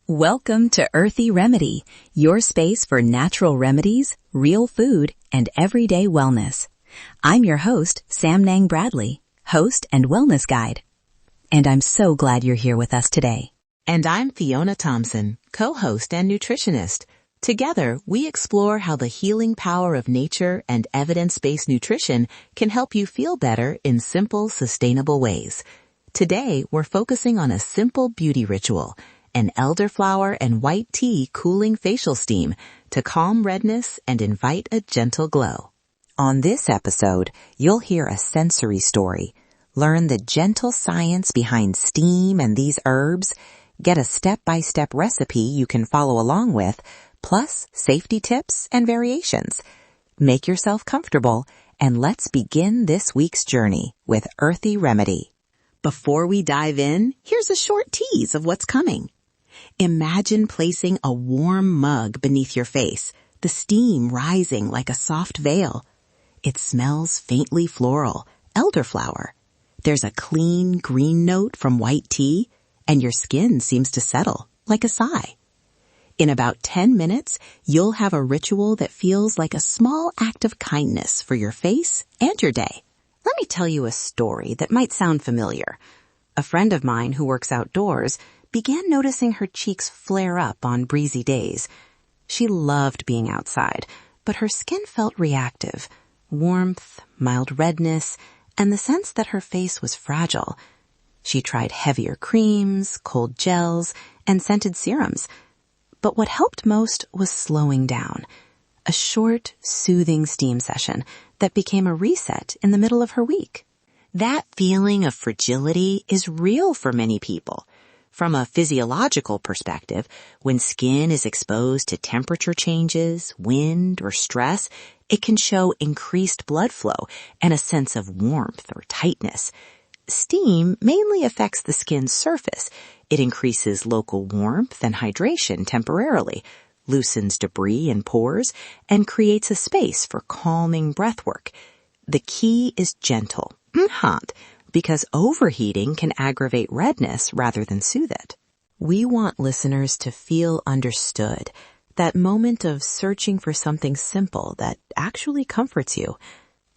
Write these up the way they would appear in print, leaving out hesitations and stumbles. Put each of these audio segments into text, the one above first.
Welcome to Earthy Remedy, your space for natural remedies, real food, and everyday wellness. I'm your host, Sam Nang Bradley, host and wellness guide. And I'm so glad you're here with us today. And I'm Fiona Thompson, co-host and nutritionist. Together, we explore how the healing power of nature and evidence-based nutrition can help you feel better in simple, sustainable ways. Today, we're focusing on a simple beauty ritual, an elderflower and white tea cooling facial steam to calm redness and invite a gentle glow. On this episode, you'll hear a sensory story, learn the gentle science behind steam and these herbs, get a step-by-step recipe you can follow along with, plus safety tips and variations. Make yourself comfortable, and let's begin this week's journey with Earthy Remedy. Before we dive in, here's a short tease of what's coming. Imagine placing a warm mug beneath your face, the steam rising like a soft veil. It smells faintly floral, elderflower. There's a clean green note from white tea, and your skin seems to settle like a sigh. In about 10 minutes, you'll have a ritual that feels like a small act of kindness for your face and your day. Let me tell you a story that might sound familiar. A friend of mine who works outdoors began noticing her cheeks flare up on breezy days. She loved being outside, but her skin felt reactive. Warmth, mild redness, and the sense that her face was fragile. She tried heavier creams, cold gels, and scented serums. But what helped most was slowing down. A short, soothing steam session that became a reset in the middle of her week. That feeling of fragility is real for many people. From a physiological perspective, when skin is exposed to temperature changes, wind, or stress, it can show increased blood flow and a sense of warmth or tightness. Steam mainly affects the skin's surface. It increases local warmth and hydration temporarily, loosens debris and pores, and creates a space for calming breath work. The key is gentle, hot, because overheating can aggravate redness rather than soothe it. We want listeners to feel understood, that moment of searching for something simple that actually comforts you.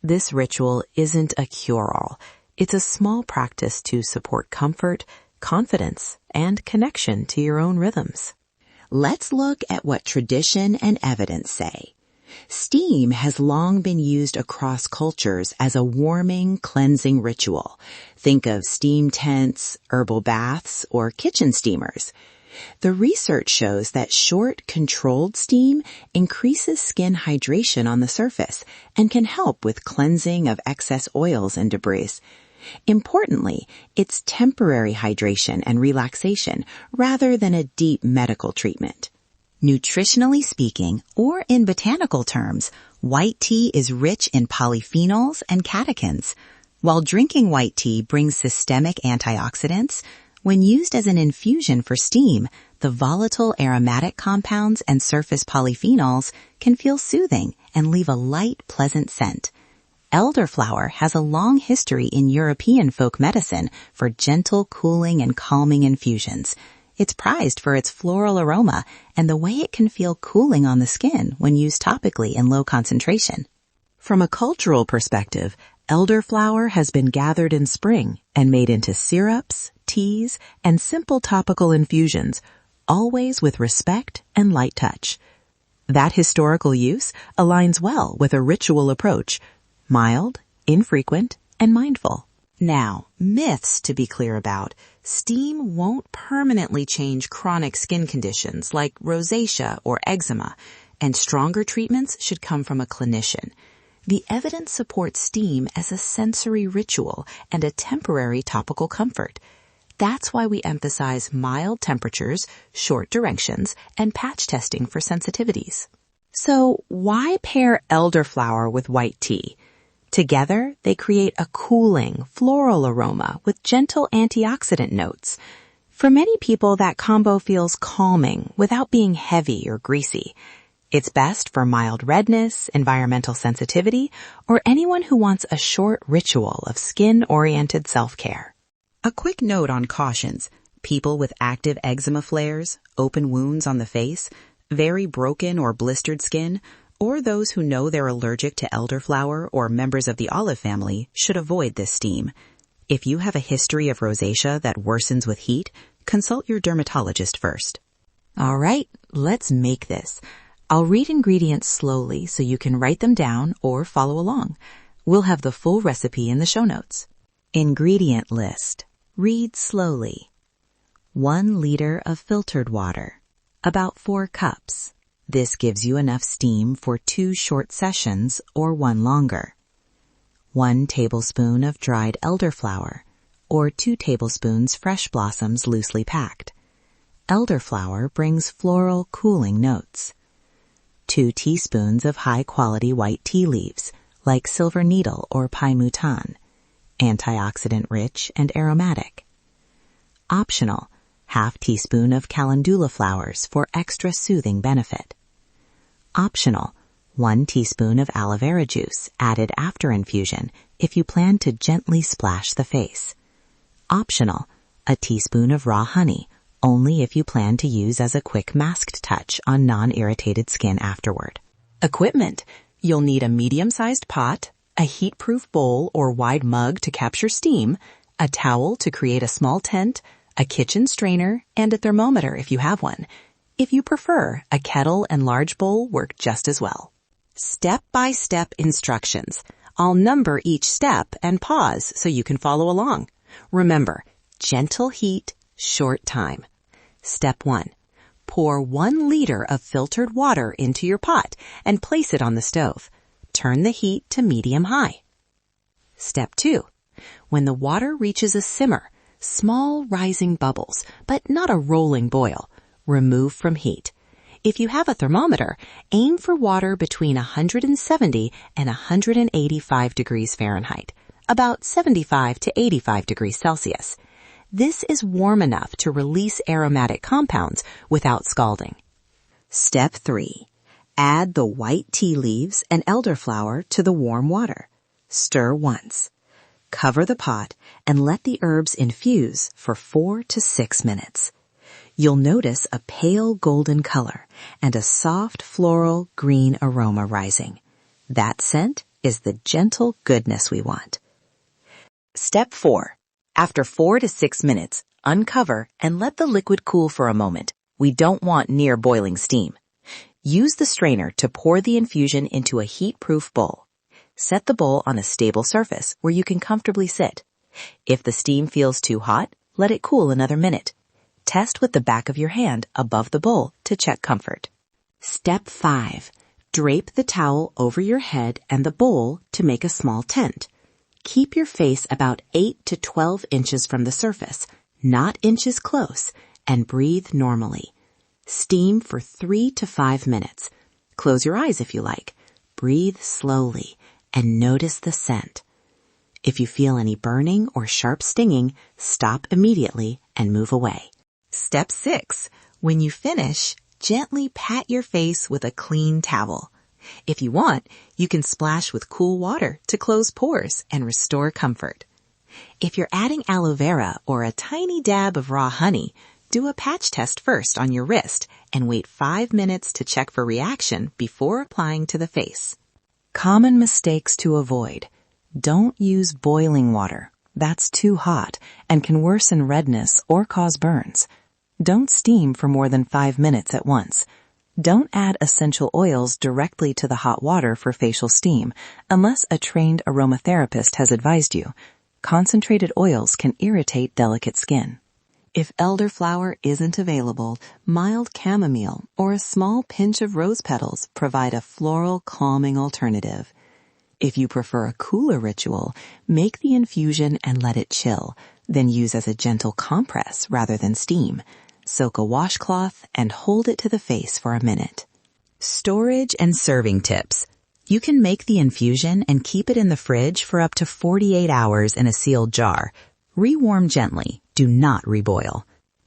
This ritual isn't a cure-all. It's a small practice to support comfort, confidence, and connection to your own rhythms. Let's look at what tradition and evidence say. Steam has long been used across cultures as a warming, cleansing ritual. Think of steam tents, herbal baths, or kitchen steamers. The research shows that short, controlled steam increases skin hydration on the surface and can help with cleansing of excess oils and debris. Importantly, it's temporary hydration and relaxation rather than a deep medical treatment. Nutritionally speaking, or in botanical terms, white tea is rich in polyphenols and catechins. While drinking white tea brings systemic antioxidants, when used as an infusion for steam, the volatile aromatic compounds and surface polyphenols can feel soothing and leave a light, pleasant scent. Elderflower has a long history in European folk medicine for gentle, cooling, and calming infusions. It's prized for its floral aroma and the way it can feel cooling on the skin when used topically in low concentration. From a cultural perspective, elderflower has been gathered in spring and made into syrups, teas, and simple topical infusions, always with respect and light touch. That historical use aligns well with a ritual approach, mild, infrequent, and mindful. Now, myths to be clear about. Steam won't permanently change chronic skin conditions like rosacea or eczema, and stronger treatments should come from a clinician. The evidence supports steam as a sensory ritual and a temporary topical comfort. That's why we emphasize mild temperatures, short directions, and patch testing for sensitivities. So why pair elderflower with white tea? Together, they create a cooling, floral aroma with gentle antioxidant notes. For many people, that combo feels calming without being heavy or greasy. It's best for mild redness, environmental sensitivity, or anyone who wants a short ritual of skin-oriented self-care. A quick note on cautions. People with active eczema flares, open wounds on the face, very broken or blistered skin, or those who know they're allergic to elderflower or members of the olive family should avoid this steam. If you have a history of rosacea that worsens with heat, consult your dermatologist first. All right, let's make this. I'll read ingredients slowly so you can write them down or follow along. We'll have the full recipe in the show notes. Ingredient list. Read slowly. 1 liter of filtered water. About 4 cups. This gives you enough steam for 2 short sessions or 1 longer. 1 tablespoon of dried elderflower, or 2 tablespoons fresh blossoms loosely packed. Elderflower brings floral, cooling notes. 2 teaspoons of high-quality white tea leaves, like silver needle or pine mouton, antioxidant-rich and aromatic. Optional, ½ teaspoon of calendula flowers for extra soothing benefit. Optional, 1 teaspoon of aloe vera juice added after infusion if you plan to gently splash the face. Optional, a teaspoon of raw honey, only if you plan to use as a quick masked touch on non-irritated skin afterward. Equipment. You'll need a medium-sized pot, a heat-proof bowl or wide mug to capture steam, a towel to create a small tent, a kitchen strainer, and a thermometer if you have one. If you prefer, a kettle and large bowl work just as well. Step-by-step instructions. I'll number each step and pause so you can follow along. Remember, gentle heat, short time. Step 1. Pour 1 liter of filtered water into your pot and place it on the stove. Turn the heat to medium-high. Step 2. When the water reaches a simmer, small rising bubbles, but not a rolling boil, remove from heat. If you have a thermometer, aim for water between 170 and 185 degrees Fahrenheit, about 75 to 85 degrees Celsius. This is warm enough to release aromatic compounds without scalding. Step 3. Add the white tea leaves and elderflower to the warm water. Stir once. Cover the pot and let the herbs infuse for 4 to 6 minutes. You'll notice a pale golden color and a soft floral green aroma rising. That scent is the gentle goodness we want. Step 4. After 4 to 6 minutes, uncover and let the liquid cool for a moment. We don't want near boiling steam. Use the strainer to pour the infusion into a heat-proof bowl. Set the bowl on a stable surface where you can comfortably sit. If the steam feels too hot, let it cool another minute. Test with the back of your hand above the bowl to check comfort. Step 5. Drape the towel over your head and the bowl to make a small tent. Keep your face about 8 to 12 inches from the surface, not inches close, and breathe normally. Steam for 3 to 5 minutes. Close your eyes if you like. Breathe slowly and notice the scent. If you feel any burning or sharp stinging, stop immediately and move away. Step 6. When you finish, gently pat your face with a clean towel. If you want, you can splash with cool water to close pores and restore comfort. If you're adding aloe vera or a tiny dab of raw honey, do a patch test first on your wrist and wait 5 minutes to check for reaction before applying to the face. Common mistakes to avoid. Don't use boiling water. That's too hot and can worsen redness or cause burns. Don't steam for more than 5 minutes at once. Don't add essential oils directly to the hot water for facial steam unless a trained aromatherapist has advised you. Concentrated oils can irritate delicate skin. If elderflower isn't available, mild chamomile or a small pinch of rose petals provide a floral calming alternative. If you prefer a cooler ritual, make the infusion and let it chill, then use as a gentle compress rather than steam. Soak a washcloth and hold it to the face for a minute. Storage and serving tips. You can make the infusion and keep it in the fridge for up to 48 hours in a sealed jar. Rewarm gently. Do not reboil.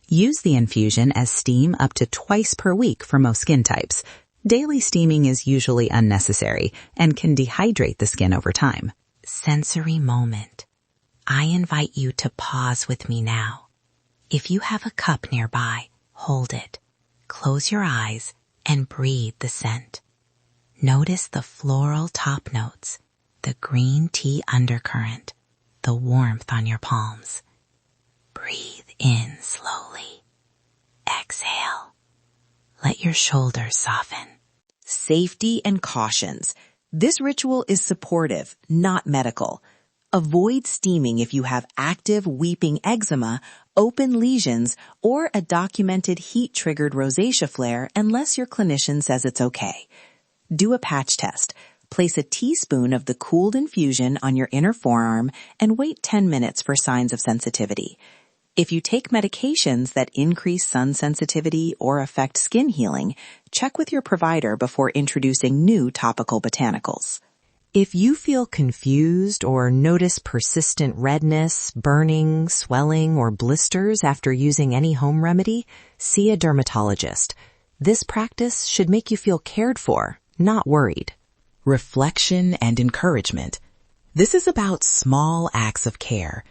Use the infusion as steam up to twice per week for most skin types. Daily steaming is usually unnecessary and can dehydrate the skin over time. Sensory moment. I invite you to pause with me now. If you have a cup nearby, hold it. Close your eyes and breathe the scent. Notice the floral top notes, the green tea undercurrent, the warmth on your palms. Breathe in slowly. Exhale. Let your shoulders soften. Safety and cautions. This ritual is supportive, not medical. Avoid steaming if you have active weeping eczema, open lesions, or a documented heat-triggered rosacea flare unless your clinician says it's okay. Do a patch test. Place a teaspoon of the cooled infusion on your inner forearm and wait 10 minutes for signs of sensitivity. If you take medications that increase sun sensitivity or affect skin healing, check with your provider before introducing new topical botanicals. If you feel confused or notice persistent redness, burning, swelling, or blisters after using any home remedy, see a dermatologist. This practice should make you feel cared for, not worried. Reflection and encouragement. This is about small acts of care.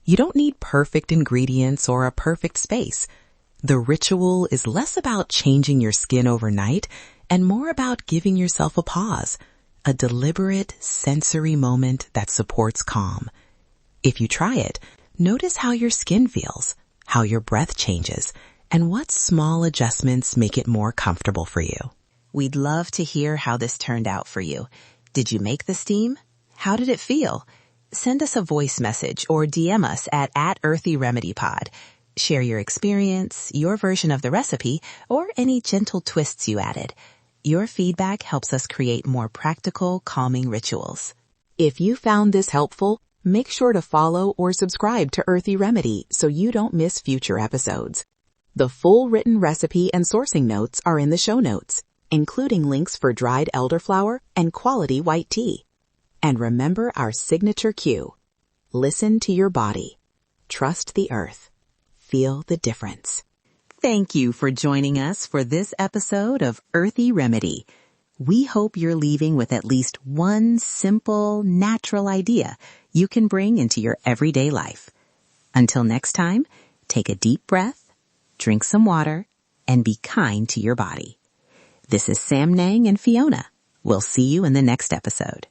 You don't need perfect ingredients or a perfect space. The ritual is less about changing your skin overnight and more about giving yourself a pause, a deliberate sensory moment that supports calm. If you try it, notice how your skin feels, how your breath changes, and what small adjustments make it more comfortable for you. We'd love to hear how this turned out for you. Did you make the steam? How did it feel? Send us a voice message or DM us at @EarthyRemedyPod. Share your experience, your version of the recipe, or any gentle twists you added. Your feedback helps us create more practical, calming rituals. If you found this helpful, make sure to follow or subscribe to Earthy Remedy so you don't miss future episodes. The full written recipe and sourcing notes are in the show notes, including links for dried elderflower and quality white tea. And remember our signature cue. Listen to your body. Trust the earth. Feel the difference. Thank you for joining us for this episode of Earthy Remedy. We hope you're leaving with at least one simple, natural idea you can bring into your everyday life. Until next time, take a deep breath, drink some water, and be kind to your body. This is Sam Nang and Fiona. We'll see you in the next episode.